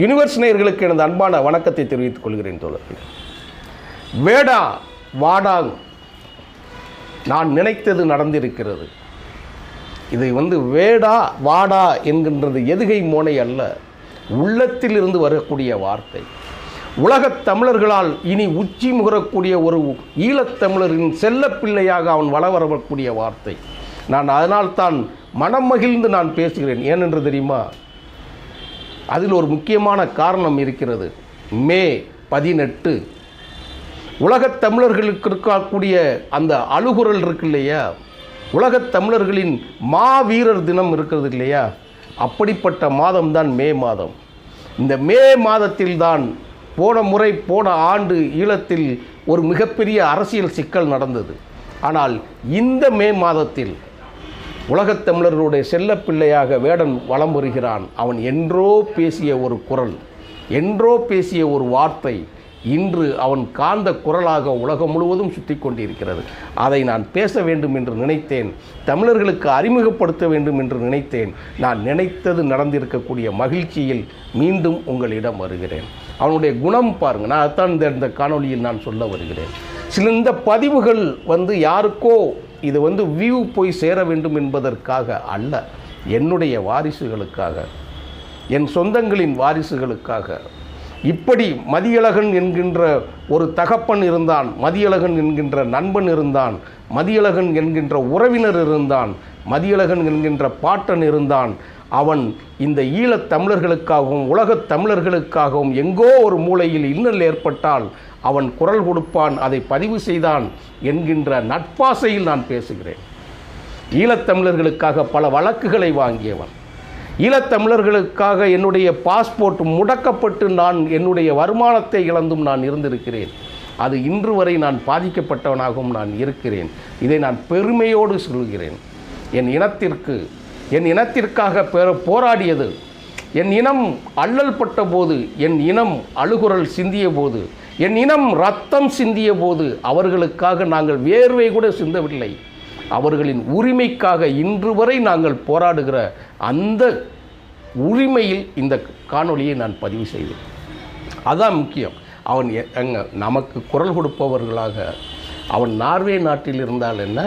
Universe நேயர்களுக்கு எனது அன்பான வணக்கத்தை தெரிவித்துக் கொள்கிறேன் தோழர்களே. வேடா வாடா, நான் நினைத்தது நடந்திருக்கிறது. இதை வேடா வாடா என்கின்றது எதுகை மோனை அல்ல, உள்ளத்தில் இருந்து வரக்கூடிய வார்த்தை. உலகத் தமிழர்களால் இனி உச்சி முகரக்கூடிய ஒரு ஈழத்தமிழரின் செல்லப்பிள்ளையாக அவன் வரக்கூடிய வார்த்தை. நான் அதனால்தான் மனம் மகிழ்ந்து நான் பேசுகிறேன். ஏனென்று தெரியுமா? அதில் ஒரு முக்கியமான காரணம் இருக்கிறது. மே 18 உலகத் தமிழர்களுக்கு இருக்கக்கூடிய அந்த அழுகுரல் இருக்கு இல்லையா, உலகத் தமிழர்களின் மாவீரர் தினம் இருக்கிறது இல்லையா, அப்படிப்பட்ட மாதம்தான் மே மாதம். இந்த மே மாதத்தில்தான் போன ஆண்டு ஈழத்தில் ஒரு மிகப்பெரிய அரசியல் சிக்கல் நடந்தது. ஆனால் இந்த மே மாதத்தில் உலகத் தமிழர்களுடைய செல்லப்பிள்ளையாக வேடன் வலம் வருகிறான். அவன் என்றோ பேசிய ஒரு குரல், என்றோ பேசிய ஒரு வார்த்தை இன்று அவன் காந்த குரலாக உலகம் முழுவதும் சுற்றி கொண்டிருக்கிறது. அதை நான் பேச வேண்டும் என்று நினைத்தேன், தமிழர்களுக்கு அறிமுகப்படுத்த வேண்டும் என்று நினைத்தேன். நான் நினைத்தது நடந்திருக்கக்கூடிய மகிழ்ச்சியில் மீண்டும் உங்களிடம் வருகிறேன். அவனுடைய குணம் பாருங்கள். நான் அதான் இந்த காணொலியில் நான் சொல்ல வருகிறேன். இந்த பதிவுகள் யாருக்கோ இது வியூ போய் சேர வேண்டும் என்பதற்காக அல்ல, என்னுடைய வாரிசுகளுக்காக, என் சொந்தங்களின் வாரிசுகளுக்காக. இப்படி மதியழகன் என்கின்ற ஒரு தகப்பன் இருந்தான், மதியழகன் என்கின்ற நண்பன் இருந்தான், மதியழகன் என்கின்ற உறவினர் இருந்தான், மதியழகன் என்கின்ற பாட்டன் இருந்தான். அவன் இந்த ஈழத் தமிழர்களுக்காகவும் உலகத் தமிழர்களுக்காகவும் எங்கோ ஒரு மூலையில் இன்னல் ஏற்பட்டால் அவன் குரல் கொடுப்பான், அதை பதிவு செய்தான் என்கின்ற நட்பாசையில் நான் பேசுகிறேன். ஈழத்தமிழர்களுக்காக பல வழக்குகளை வாங்கியவன், ஈழத்தமிழர்களுக்காக என்னுடைய பாஸ்போர்ட் முடக்கப்பட்டு நான் என்னுடைய வருமானத்தை இழந்தும் நான் இருந்திருக்கிறேன். அது இன்று வரை நான் பாதிக்கப்பட்டவனாகவும் நான் இருக்கிறேன். இதை நான் பெருமையோடு சொல்கிறேன். என் இனத்திற்காக போராடியது, என் இனம் அல்லல் பட்ட போது, என் இனம் அழுகுரல் சிந்திய போது, என் இனம் ரத்தம் சிந்திய போது அவர்களுக்காக நாங்கள் வேர்வை கூட சிந்தவில்லை. அவர்களின் உரிமைக்காக இன்று வரை நாங்கள் போராடுகிற அந்த உரிமையில் இந்த காணொலியை நான் பதிவு செய்தேன். அதுதான் முக்கியம். அவன் நமக்கு குரல் கொடுப்பவர்களாக அவன் நார்வே நாட்டில் இருந்தால் என்ன,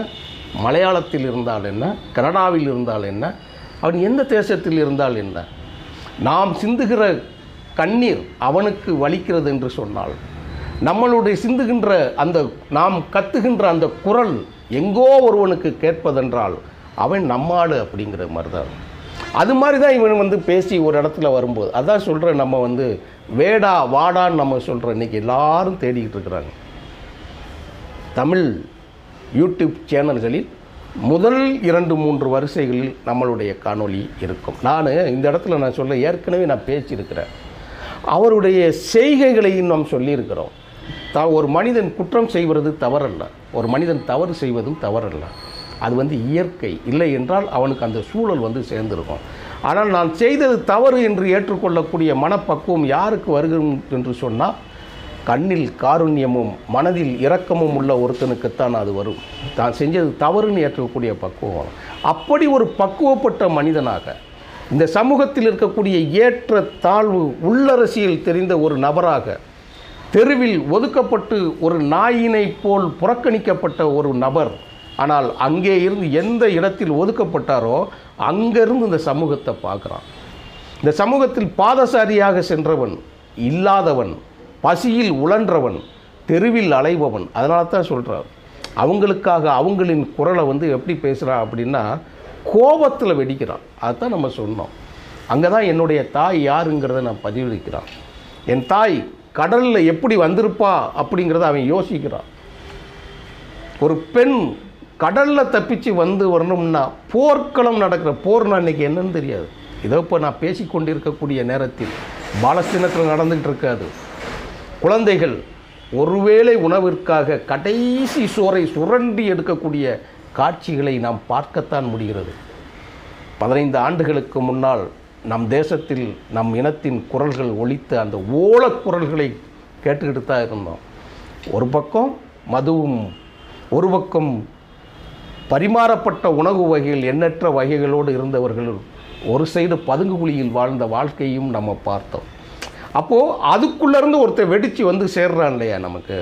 மலையாளத்தில் இருந்தால் என்ன, கனடாவில் இருந்தால் என்ன, அவன் எந்த தேசத்தில் இருந்தால் என்ன, நாம் சிந்துகிற கண்ணீர் அவனுக்கு வலிக்கிறது என்று சொன்னால், நம்மளுடைய சிந்துகின்ற அந்த நாம் கத்துகின்ற அந்த குரல் எங்கோ ஒருவனுக்கு கேட்பதென்றால் அவன் நம்மாடு அப்படிங்கிற மாதிரி தான். அது மாதிரி தான் இவன் பேசி ஒரு இடத்துல வரும்போது அதான் சொல்கிறேன். நம்ம வேடா வாடான்னு நம்ம சொல்கிறோம். இன்றைக்கி எல்லாரும் தேடிக்கிட்டு இருக்கிறாங்க. தமிழ் யூடியூப் சேனல்களில் முதல் 2-3 வரிசைகளில் நம்மளுடைய காணொளி இருக்கும். நான் இந்த இடத்துல நான் சொல்ல ஏற்கனவே நான் பேசியிருக்கிறேன். அவருடைய செய்கைகளையும் நாம் சொல்லியிருக்கிறோம். ஒரு மனிதன் குற்றம் செய்வது தவறல்ல, ஒரு மனிதன் தவறு செய்வதும் தவறல்ல. அது இயற்கை. இல்லை என்றால் அவனுக்கு அந்த சூழல் சேர்ந்திருக்கும். ஆனால் நான் செய்தது தவறு என்று ஏற்றுக்கொள்ளக்கூடிய மனப்பக்குவம் யாருக்கு வருகிறது என்று சொன்னால், கண்ணில் காருண்யமும் மனதில் இரக்கமும் உள்ள ஒருத்தனுக்குத்தான் அது வரும். தான் செஞ்சது தவறுன்னு ஏற்றக்கூடிய பக்குவம். அப்படி ஒரு பக்குவப்பட்ட மனிதனாக இந்த சமூகத்தில் இருக்கக்கூடிய ஏற்ற தாழ்வு உள்ளரசியல் தெரிந்த ஒரு நபராக, தெருவில் ஒதுக்கப்பட்டு ஒரு நாயினை போல் புறக்கணிக்கப்பட்ட ஒரு நபர், ஆனால் அங்கே இருந்து எந்த இடத்தில் ஒதுக்கப்பட்டாரோ அங்கிருந்து இந்த சமூகத்தை பார்க்குறான். இந்த சமூகத்தில் பாதசாரியாக சென்றவன், இல்லாதவன், பசியில் உழன்றவன், தெருவில் அலைபவன். அதனால தான் சொல்கிறார், அவங்களுக்காக அவங்களின் குரலை எப்படி பேசுகிறான் அப்படின்னா கோபத்தில் வெடிக்கிறான். அதுதான் நம்ம சொன்னோம். அங்கே தான் என்னுடைய தாய் யாருங்கிறத நான் பதிவிடுக்கிறான். என் தாய் கடலில் எப்படி வந்திருப்பா அப்படிங்கிறத அவன் யோசிக்கிறான். ஒரு பெண் கடலில் தப்பிச்சு வரணும்னா போர்க்களம் நடக்கிற போர்னா இன்றைக்கி என்னன்னு தெரியாது. இதோ இப்போ நான் பேசி கொண்டிருக்கக்கூடிய நேரத்தில் பாலஸ்தீனத்தில் நடந்துகிட்டு இருக்காது. குழந்தைகள் ஒருவேளை உணவிற்காக கடைசி சோறை சுரண்டி எடுக்கக்கூடிய காட்சிகளை நாம் பார்க்கத்தான் முடிகிறது. 15 ஆண்டுகளுக்கு முன்னால் நம் தேசத்தில் நம் இனத்தின் குரல்கள் ஒலித்த அந்த ஓலக்குரல்களை கேட்டுக்கிட்டு தான் இருந்தோம். ஒரு பக்கம் மதுவும், ஒரு பக்கம் பரிமாறப்பட்ட உணவு வகைகள், எண்ணற்ற வகைகளோடு இருந்தவர்கள் ஒரு சைடு பதுங்கு குழியில் வாழ்ந்த வாழ்க்கையும் நம்ம பார்த்தோம். அப்போது அதுக்குள்ளேருந்து ஒருத்தர் வெடித்து வந்து சேர்றான் இல்லையா நமக்கு.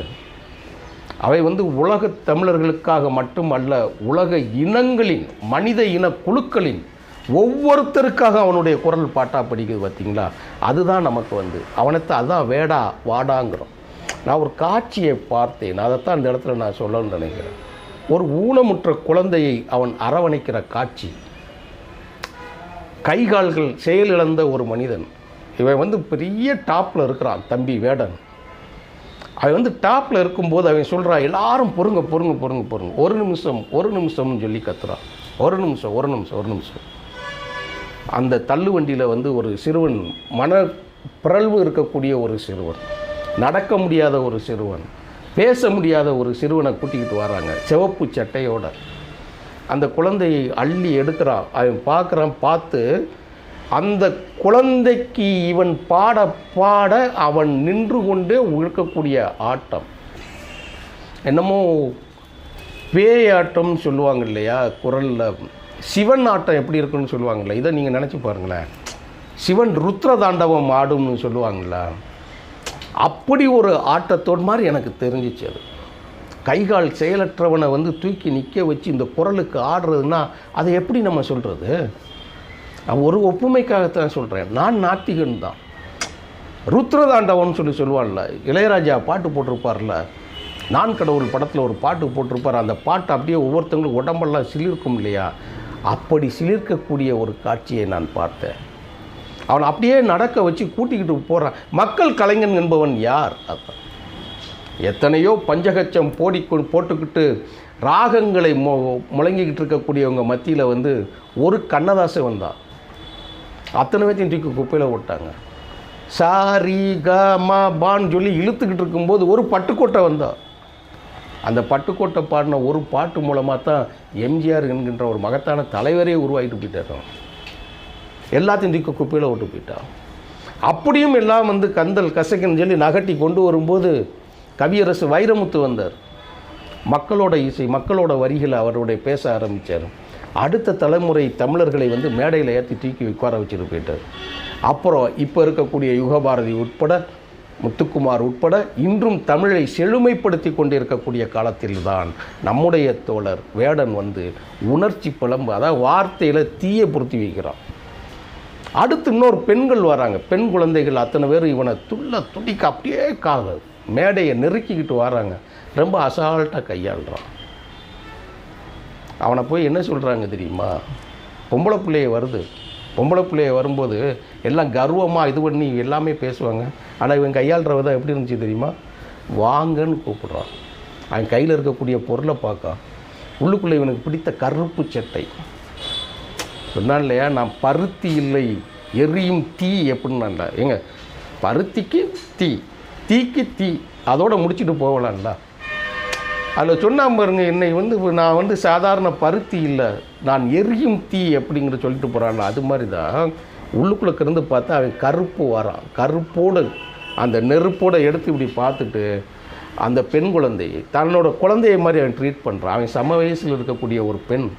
அவை வந்து உலக தமிழர்களுக்காக மட்டுமல்ல, உலக இனங்களின், மனித இன குழுக்களின் ஒவ்வொருத்தருக்காக அவனுடைய குரல் பாட்டாக படிக்குது பார்த்தீங்களா. அதுதான் நமக்கு வந்து அவனைத்தான், அதுதான் வேடா வாடாங்கிறோம். நான் ஒரு காட்சியை பார்த்தேன், அதைத்தான் இந்த இடத்துல நான் சொல்லணும்னு நினைக்கிறேன். ஒரு ஊனமுற்ற குழந்தையை அவன் அரவணைக்கிற காட்சி. கைகால்கள் செயலிழந்த ஒரு மனிதன். இவன் வந்து பெரிய டாப்பில் இருக்கிறான் தம்பி வேடன். அவன் வந்து டாப்பில் இருக்கும்போது அவன் சொல்கிறான், எல்லாரும் பொறுங்க பொறுங்க பொறுங்க பொறுங்க, ஒரு நிமிஷம்னு சொல்லி கத்துறான். ஒரு நிமிஷம். அந்த தள்ளு வண்டியில் வந்து ஒரு சிறுவன், மன பிறழ்வு இருக்கக்கூடிய ஒரு சிறுவன், நடக்க முடியாத ஒரு சிறுவன், பேச முடியாத ஒரு சிறுவனை கூட்டிக்கிட்டு வராங்க சிவப்பு சட்டையோட. அந்த குழந்தையை அள்ளி எடுக்கிறான். அவன் பார்க்குறான். பார்த்து அந்த குழந்தைக்கு இவன் பாட பாட அவன் நின்று கொண்டே இருக்கக்கூடிய ஆட்டம், என்னமோ பேயாட்டம்னு சொல்லுவாங்க இல்லையா குரலில், சிவன் ஆட்டம் எப்படி இருக்குன்னு சொல்லுவாங்களே, இதை நீங்கள் நினச்சி பாருங்களேன். சிவன் ருத்ர தாண்டவம் ஆடும்னு சொல்லுவாங்களா, அப்படி ஒரு ஆட்டத்தோடு மாதிரி எனக்கு தெரிஞ்சிச்சு. அது கைகால் செயலற்றவனை வந்து தூக்கி நிற்க வச்சு இந்த குரலுக்கு ஆடுறதுன்னா அதை எப்படி நம்ம சொல்கிறது? ஒரு ஒப்புமைக்காகத்தான் சொல்கிறேன். நான் நாத்திகன் தான். ருத்ரதாண்டவம்னு சொல்லுவான்ல, இளையராஜா பாட்டு போட்டிருப்பார்ல, நான் கடவுள் படத்தில் ஒரு பாட்டு போட்டிருப்பார். அந்த பாட்டு அப்படியே ஒவ்வொருத்தங்களும் உடம்பெல்லாம் சிலிர்க்கும் இல்லையா, அப்படி சிலிர்க்கக்கூடிய ஒரு காட்சியை நான் பார்த்தேன். அவனை அப்படியே நடக்க வச்சு கூட்டிக்கிட்டு போகிறான். மக்கள் கலைஞன் என்பவன் யார்? அதுதான் எத்தனையோ பஞ்சகச்சம் போட்டுக்கிட்டு ராகங்களை முழங்கிக்கிட்டு இருக்கக்கூடியவங்க மத்தியில் வந்து ஒரு கண்ணதாசன் வந்தான். அத்தனை பேர்த்தையும் தூக்கி குப்பையில் விட்டாங்க. சாரி பான்னு சொல்லி இழுத்துக்கிட்டு இருக்கும்போது ஒரு பட்டுக்கோட்டை வந்தான். அந்த பட்டுக்கோட்டை பாடின ஒரு பாட்டு மூலமாக தான் எம்ஜிஆர் என்கின்ற ஒரு மகத்தான தலைவரே உருவாகிட்டு போயிட்டார். எல்லாத்தையும் தூக்கி குப்பையில் விட்டு போயிட்டான். அப்படியும் எல்லாம் வந்து கந்தல் கசைக்குன்னு சொல்லி நகட்டி கொண்டு வரும்போது கவியரசு வைரமுத்து வந்தார். மக்களோட இசை, மக்களோட வரிகளை அவருடைய பேச ஆரம்பித்தார். அடுத்த தலைமுறை தமிழர்களை வந்து மேடையில் ஏற்றி தூக்கி உட்கார வச்சுட்டு போயிட்டார். அப்புறம் இப்போ இருக்கக்கூடிய யுகபாரதி உட்பட, முத்துக்குமார் உட்பட இன்றும் தமிழை செழுமைப்படுத்தி கொண்டிருக்கக்கூடிய காலத்தில்தான் நம்முடைய தோழர் வேடன் வந்து உணர்ச்சி புலம்பு, அதாவது வார்த்தையில் தீயை பொருத்தி வைக்கிறான். அடுத்து இன்னொரு பெண்கள் வராங்க. பெண் குழந்தைகள் அத்தனை பேர் இவனை துடிக்க அப்படியே மேடையை நெருக்கிக்கிட்டு வராங்க. ரொம்ப அசால்ட்டாக கையாளுறான். அவனை போய் என்ன சொல்கிறாங்க தெரியுமா? பொம்பளை பிள்ளைய வரும்போது எல்லாம் கர்வமாக இது பண்ணி எல்லாமே பேசுவாங்க. ஆனால் இவன் கையாளுற விதம் எப்படி இருந்துச்சு தெரியுமா? வாங்கன்னு கூப்பிட்றான். அவன் கையில் இருக்கக்கூடிய பொருளை பார்க்க உள்ளுக்குள்ளே இவனுக்கு பிடித்த கருப்பு சட்டை சொன்னான் இல்லையா, நான் பருத்தி இல்லை எரியும் தீ எப்படின்னான்ல. ஏங்க, பருத்திக்கு தீ, தீக்கு தீ, அதோடு முடிச்சுட்டு போகலாம்ல. அதில் சொன்னான் பாருங்க, என்னை வந்து நான் வந்து சாதாரண பருத்தி இல்லை, நான் எரியும் தீ அப்படிங்கிற சொல்லிட்டு போகிறான்ல. அது மாதிரி தான் உள்ளுக்குள்ளே இருந்து பார்த்தா அவன் கருப்பு வரான். கருப்போடு அந்த நெருப்போடு எடுத்து இப்படி பார்த்துட்டு அந்த பெண் குழந்தையை தன்னோட குழந்தைய மாதிரி அவன் ட்ரீட் பண்ணுறான். அவன் சம வயசில் இருக்கக்கூடிய ஒரு பெண்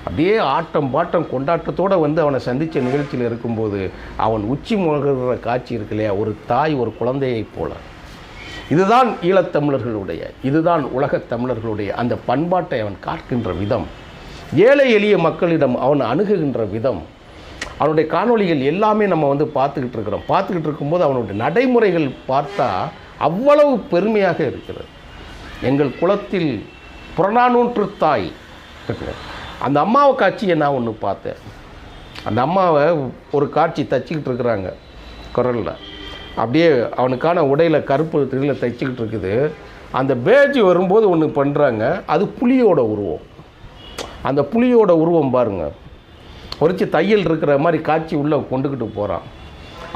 அப்படியே ஆட்டம் பாட்டம் கொண்டாட்டத்தோடு வந்து அவனை சந்தித்த நிகழ்ச்சியில் இருக்கும்போது அவன் உச்சி முகர்கிற காட்சி இருக்கு இல்லையா, ஒரு தாய் ஒரு குழந்தையைப் போல. இதுதான் ஈழத்தமிழர்களுடைய, இதுதான் உலகத் தமிழர்களுடைய அந்த பண்பாட்டை அவன் காட்டுகின்ற விதம், ஏழை எளிய மக்களிடம் அவன் அணுகுகின்ற விதம். அவனுடைய காணொளிகள் எல்லாமே நம்ம வந்து பார்த்துக்கிட்டு இருக்கும்போது அவனுடைய நடைமுறைகள் பார்த்தா அவ்வளவு பெருமையாக இருக்கிறது. எங்கள் குலத்தில் புறநானூற்று தாய் அந்த அம்மாவை காட்சியை நான் ஒன்று பார்த்தேன். அந்த அம்மாவை ஒரு காட்சி தச்சிக்கிட்டு இருக்கிறாங்க குரலில், அப்படியே அவனுக்கான உடையில் கருப்பு திரியில் தைச்சிக்கிட்டு இருக்குது. அந்த பேஜ் வரும்போது ஒன்று பண்ணுறாங்க, அது புலியோட உருவம். அந்த புலியோட உருவம் பாருங்கள், ஒருச்சி தையல் இருக்கிற மாதிரி காட்சி உள்ளே கொண்டுக்கிட்டு போகிறான்.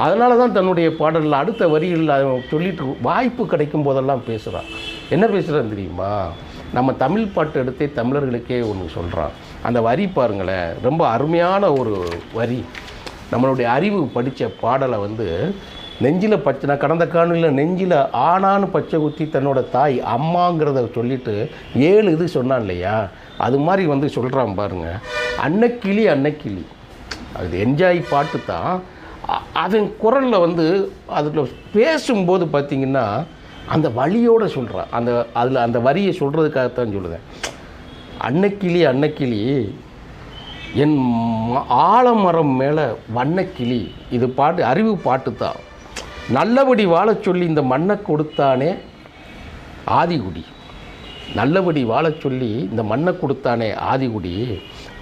அதனால தான் தன்னுடைய பாடலில் அடுத்த வரிகளில் அவன் சொல்லிட்டு வாய்ப்பு கிடைக்கும் போதெல்லாம் பேசுகிறான். என்ன பேசுகிறான்னு தெரியுமா? நம்ம தமிழ் பாட்டு எடுத்தே தமிழர்களுக்கே ஒன்று சொல்கிறான். அந்த வரி பாருங்களேன், ரொம்ப அருமையான ஒரு வரி. நம்மளுடைய அறிவு படித்த பாடலை வந்து நெஞ்சில் பச்சை, நான் கடந்த காணொலியில் நெஞ்சில் ஆனான்னு பச்சை குத்தி தன்னோட தாய் அம்மாங்கிறத சொல்லிவிட்டு 7 இது சொன்னான் இல்லையா, அது மாதிரி வந்து சொல்கிறான் பாருங்கள். அன்னக்கிளி அது என்ஜாய் பாட்டு தான். அதன் குரலில் வந்து அதில் பேசும்போது பார்த்திங்கன்னா அந்த வழியோடு சொல்கிறான். அதில் அந்த வரியை சொல்கிறதுக்காகத்தான் சொல்லுதேன். அன்னக்கிளி அன்னக்கிளி என் ஆலமரம் மேலே வண்ணக்கிளி. இது பாட்டு அறிவு பாட்டு தான். நல்லபடி வாழச் சொல்லி இந்த மண்ணை கொடுத்தானே ஆதிகுடி, நல்லபடி வாழச் சொல்லி இந்த மண்ணை கொடுத்தானே ஆதிகுடி,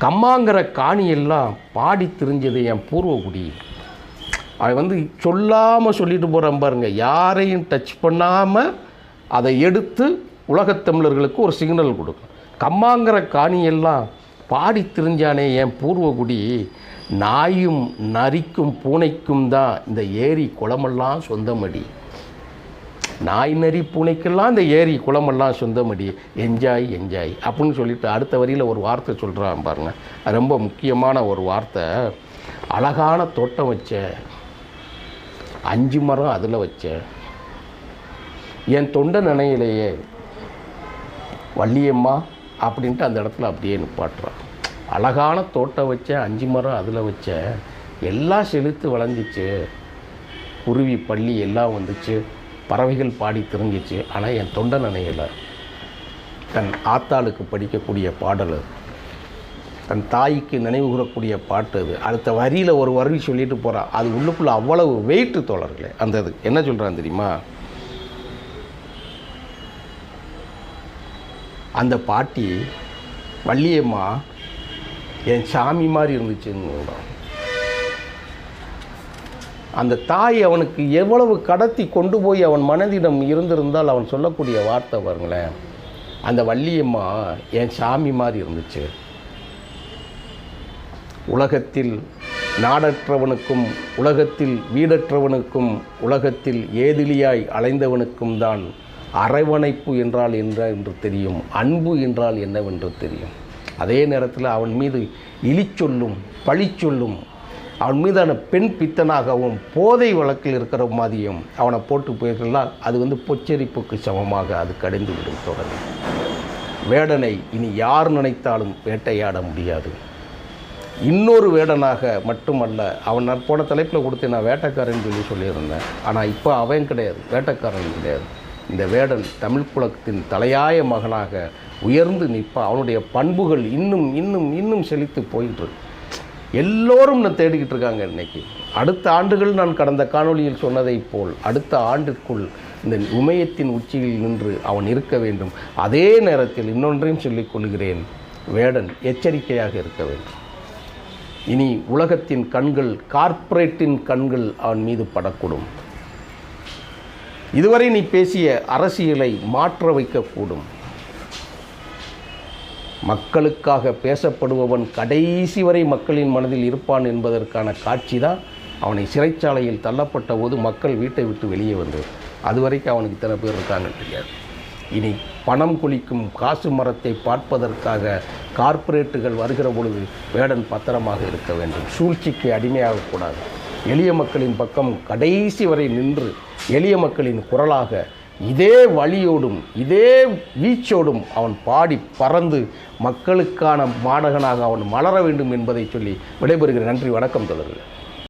கம்மாங்கிற காணியெல்லாம் பாடி திரிஞ்சது என் பூர்வகுடி. அவன் வந்து சொல்லாமல் சொல்லிட்டு போகிறான் பாருங்க, யாரையும் டச் பண்ணாமல் அதை எடுத்து உலகத்தமிழர்களுக்கு ஒரு சிக்னல் கொடுக்கும். கம்மாங்கிற காணியெல்லாம் பாடி திரிஞ்சானே என் பூர்வகுடி, நாயும் நரிக்கும் பூனைக்கும் தான் இந்த ஏரி குளமெல்லாம் சொந்தமடி. நாய் நரி பூனைக்கெல்லாம் இந்த ஏரி குளமெல்லாம் சொந்தமடி, என்ஜாய் என்ஜாய் அப்படின்னு சொல்லிட்டு அடுத்த வரியில் ஒரு வார்த்தை சொல்கிறான் பாருங்க. அது ரொம்ப முக்கியமான ஒரு வார்த்தை. அழகான தோட்டம் வச்ச, 5 மரம் அதில் வச்ச, என் தொண்டை நினையிலேயே வள்ளியம்மா அப்படின்ட்டு அந்த இடத்துல அப்படியே நிப்பாட்டுறான். அழகான தோட்டம் வச்ச, 5 மரம் அதில் வச்ச, எல்லாம் செலுத்து வளைஞ்சிச்சு, குருவி பள்ளி எல்லாம் வந்துச்சு, பறவைகள் பாடி திரிஞ்சிச்சு, ஆனால் என் தொண்டை நினையலை. தன் ஆத்தாளுக்கு படிக்கக்கூடிய பாடல் அது, தன் தாய்க்கு நினைவு கூறக்கூடிய பாட்டு அது. அடுத்த வரியில் ஒரு வரி சொல்லிட்டு போகிறான். அது உள்ளுக்குள்ளே அவ்வளவு வெயிட்டு தோழர்களே. அந்த இது என்ன சொல்கிறான் தெரியுமா? அந்த பாட்டி வள்ளியம்மா என் சாமி மாதிரி இருந்துச்சுன்னு சொல்கிறான். அந்த தாய் அவனுக்கு எவ்வளவு கடத்தி கொண்டு போய் அவன் மனதிடம் இருந்திருந்தால் அவன் சொல்லக்கூடிய வார்த்தை பாருங்களேன், அந்த வள்ளியம்மா என் சாமி மாதிரி இருந்துச்சு. உலகத்தில் நாடற்றவனுக்கும், உலகத்தில் வீடற்றவனுக்கும், உலகத்தில் ஏதிலியாய் அலைந்தவனுக்கும் தான் அரவணைப்பு என்றால் என்ன என்று தெரியும், அன்பு என்றால் என்னவென்று தெரியும். அதே நேரத்தில் அவன் மீது இழிச்சொல்லும் பழிச்சொல்லும், அவன் மீதான பெண் பித்தனாகவும் போதை வழக்கில் இருக்கிற மாதிரியும் அவனை போட்டு போயிருந்தால் அது வந்து பொச்சரிப்புக்கு சமமாக அது கடிந்து விடும். தொடர்ந்து வேடனை இனி யார் நினைத்தாலும் வேட்டையாட முடியாது. இன்னொரு வேடனாக மட்டுமல்ல, அவன் நான் போன தலைப்பில் கொடுத்து நான் வேட்டைக்காரன் சொல்லியிருந்தேன். ஆனால் இப்போ அவன் கிடையாது, வேட்டைக்காரன் கிடையாது. இந்த வேடன் தமிழ் குலத்தின் தலையாய மகனாக உயர்ந்து நிற்பான். அவனுடைய பண்புகள் இன்னும் இன்னும் இன்னும் செழித்து போயிட்டு எல்லோரும் நான் தேடிக்கிட்டு இருக்காங்க. இன்றைக்கி அடுத்த ஆண்டுகள் நான் கடந்த காணொளியில் சொன்னதை போல் அடுத்த ஆண்டிற்குள் இந்த உமையத்தின் உச்சியில் நின்று அவன் இருக்க வேண்டும். அதே நேரத்தில் இன்னொன்றையும் சொல்லிக் கொள்கிறேன், வேடன் எச்சரிக்கையாக இருக்க வேண்டும். இனி உலகத்தின் கண்கள், கார்ப்பரேட்டின் கண்கள் அவன் மீது படக்கூடும். இதுவரை நீ பேசிய அரசியலை மாற்ற வைக்கக்கூடும். மக்களுக்காக பேசப்படுபவன் கடைசி வரை மக்களின் மனதில் இருப்பான் என்பதற்கான காட்சி தான் அவனை சிறைச்சாலையில் தள்ளப்பட்ட போது மக்கள் வீட்டை விட்டு வெளியே வந்தது. அதுவரைக்கும் அவனுக்கு இத்தனை பேர் இருக்காங்க தெரியாது. இனி பணம் குளிக்கும் காசு மரத்தை பார்ப்பதற்காக கார்ப்பரேட்டுகள் வருகிற பொழுது வேடன் பத்திரமாக இருக்க வேண்டும். சூழ்ச்சிக்கு அடிமையாகக்கூடாது. எளிய மக்களின் பக்கம் கடைசி வரை நின்று எளிய மக்களின் குரலாக இதே வழியோடும் இதே வீச்சோடும் அவன் பாடி பறந்து மக்களுக்கான மாணகனாக அவன் மலர வேண்டும் என்பதை சொல்லி விடைபெறுகிறேன். நன்றி, வணக்கம் தொடர்கள்.